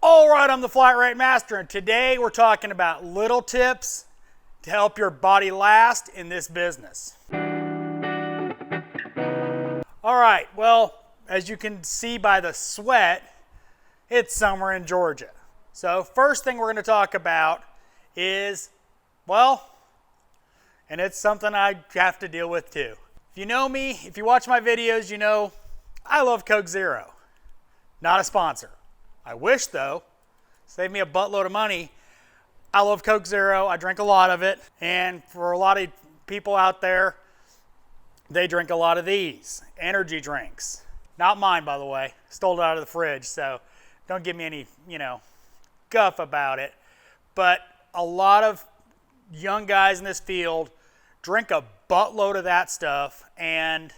All right, I'm the Flat Rate Master, and today we're talking about little tips to help your body last in this business. All right, well, as you can see by the sweat, it's summer in Georgia. So first thing we're going to talk about is, well, and it's something I have to deal with too. If you know me, if you watch my videos, you know I love Coke Zero. Not a sponsor. I wish though. Save me a buttload of money. I love Coke Zero. I drink a lot of it. And for a lot of people out there, they drink a lot of these energy drinks. Not mine, by the way. Stole it out of the fridge, so don't give me any, guff about it. But a lot of young guys in this field drink a buttload of that stuff, and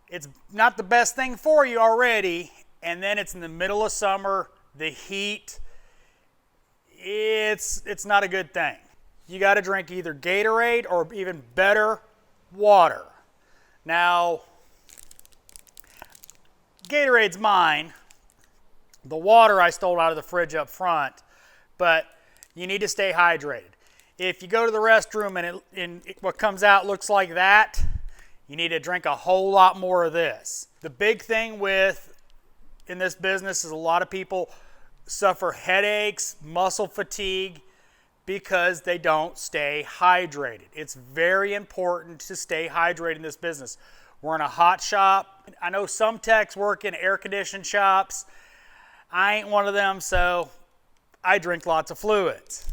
it's not the best thing for you already. And then it's in the middle of summer, the heat, it's not a good thing. You got to drink either Gatorade or even better, water. Now, Gatorade's mine. The water I stole out of the fridge up front, but you need to stay hydrated. If you go to the restroom and what comes out looks like that, you need to drink a whole lot more of this. The big thing in this business is a lot of people suffer headaches, muscle fatigue, because they don't stay hydrated. It's very important to stay hydrated in this business. We're in a hot shop. I know some techs work in air-conditioned shops. I ain't one of them, so I drink lots of fluids.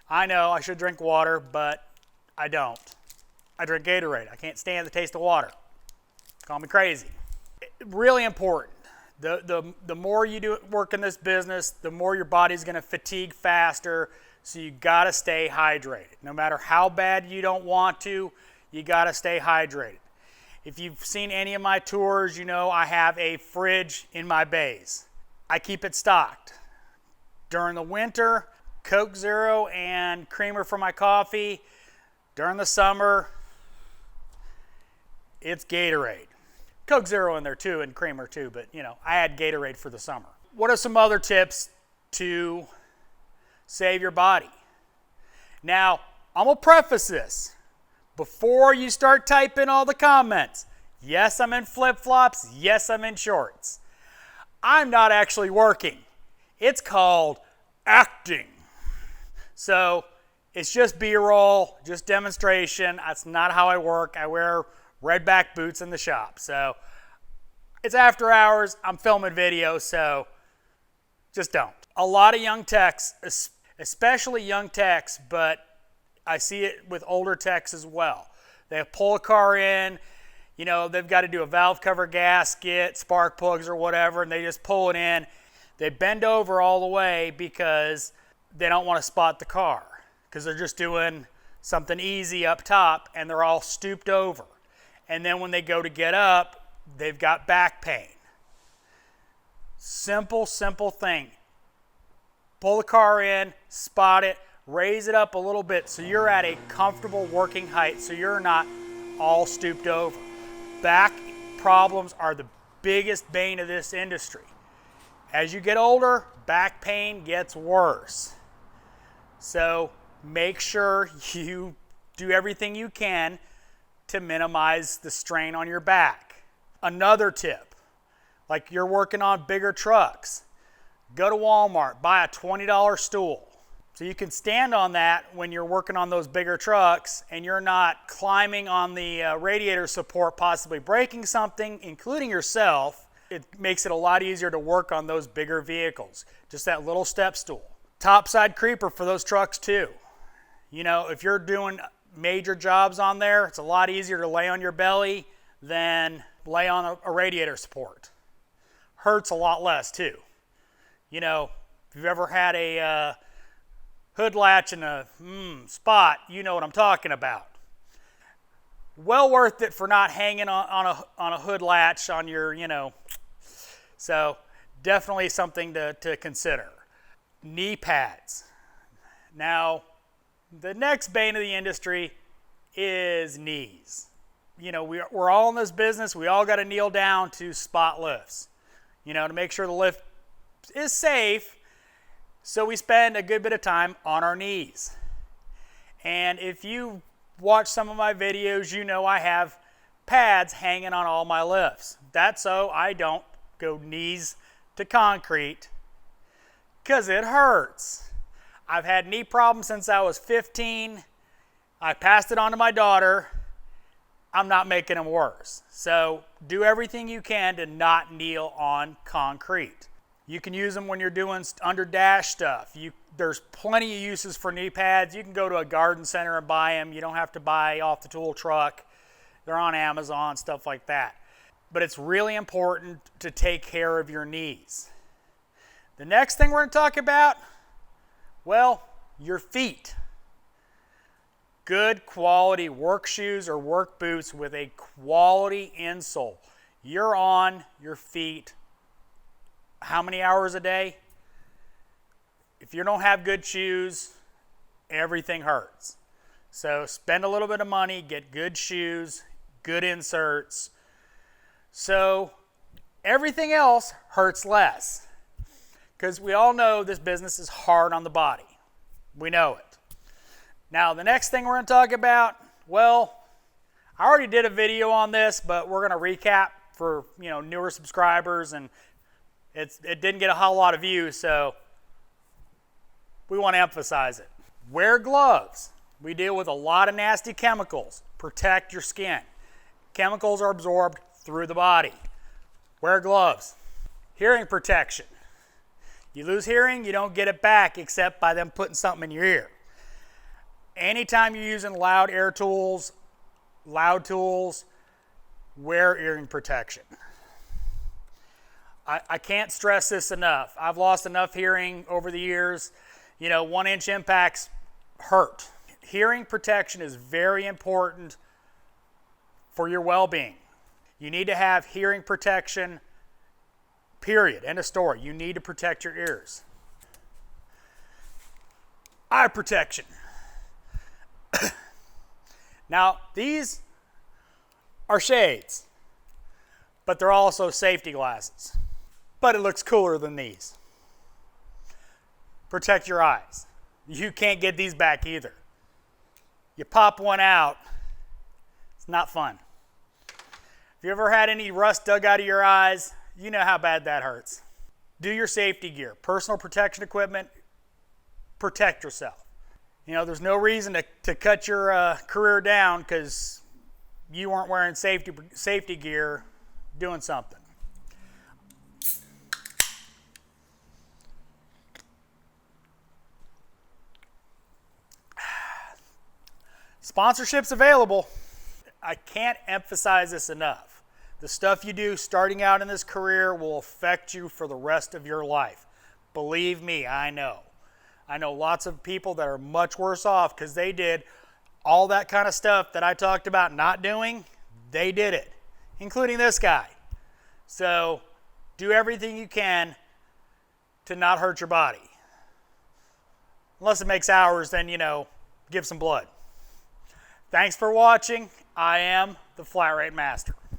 I know I should drink water, but I don't. I drink Gatorade. I can't stand the taste of water. Call me crazy. Really important. The more you work in this business, the more your body's going to fatigue faster. So you got to stay hydrated. No matter how bad you don't want to, you got to stay hydrated. If you've seen any of my tours, you know I have a fridge in my bays. I keep it stocked. During the winter, Coke Zero and creamer for my coffee. During the summer, it's Gatorade. Coke Zero in there too, and creamer too, but I add Gatorade for the summer. What are some other tips to save your body? Now, I'm gonna preface this before you start typing all the comments. Yes, I'm in flip-flops. Yes, I'm in shorts. I'm not actually working. It's called acting. So it's just B-roll, just demonstration. That's not how I work. I wear red back boots in the shop. So it's after hours. I'm filming videos, so just don't. A lot of young techs, especially young techs, but I see it with older techs as well. They pull a car in, they've got to do a valve cover gasket, spark plugs or whatever, and they just pull it in. They bend over all the way because they don't want to spot the car because they're just doing something easy up top and they're all stooped over. And then when they go to get up, they've got back pain. Simple thing. Pull the car in, spot it, raise it up a little bit so you're at a comfortable working height so you're not all stooped over. Back problems are the biggest bane of this industry. As you get older, back pain gets worse. So make sure you do everything you can to minimize the strain on your back. Another tip, like you're working on bigger trucks, go to Walmart, buy a $20 stool. So you can stand on that when you're working on those bigger trucks and you're not climbing on the radiator support, possibly breaking something, including yourself. It makes it a lot easier to work on those bigger vehicles. Just that little step stool. Topside creeper for those trucks too. If you're doing major jobs on there, it's a lot easier to lay on your belly than lay on a radiator support. Hurts a lot less too. If you've ever had a hood latch and a spot, you know what I'm talking about. Well worth it for not hanging on a hood latch on your, So definitely something to consider. Knee pads. Now, the next bane of the industry is knees. We're all in this business. We all got to kneel down to spot lifts, to make sure the lift is safe, so we spend a good bit of time on our knees. And if you watch some of my videos, you know I have pads hanging on all my lifts. That's so I don't go knees to concrete because it hurts. I've had knee problems since I was 15. I passed it on to my daughter. I'm not making them worse. So do everything you can to not kneel on concrete. You can use them when you're doing under dash stuff. There's plenty of uses for knee pads. You can go to a garden center and buy them. You don't have to buy off the tool truck. They're on Amazon, stuff like that. But it's really important to take care of your knees. The next thing we're going to talk about, well, your feet. Good quality work shoes or work boots with a quality insole. You're on your feet how many hours a day? If you don't have good shoes, everything hurts. So spend a little bit of money, get good shoes, good inserts. So everything else hurts less. Because we all know this business is hard on the body. We know it. Now the next thing we're going to talk about, well, I already did a video on this, but we're going to recap for newer subscribers, and it didn't get a whole lot of views, so we want to emphasize it. Wear gloves. We deal with a lot of nasty chemicals. Protect your skin. Chemicals are absorbed through the body. Wear gloves. Hearing protection. You lose hearing, you don't get it back except by them putting something in your ear. Anytime you're using loud tools, wear hearing protection. I can't stress this enough. I've lost enough hearing over the years. 1-inch impacts hurt. Hearing protection is very important for your well-being. You need to have hearing protection, period. End of story. You need to protect your ears. Eye protection. Now, these are shades, but they're also safety glasses. But it looks cooler than these. Protect your eyes. You can't get these back either. You pop one out, it's not fun. If you ever had any rust dug out of your eyes, you know how bad that hurts. Do your safety gear, personal protection equipment, protect yourself. There's no reason to cut your career down because you weren't wearing safety gear doing something. Sponsorships available. I can't emphasize this enough. The stuff you do starting out in this career will affect you for the rest of your life. Believe me, I know. I know lots of people that are much worse off because they did all that kind of stuff that I talked about not doing. They did it, including this guy. So do everything you can to not hurt your body. Unless it makes hours, then, give some blood. Thanks for watching. I am the Flat Rate Master.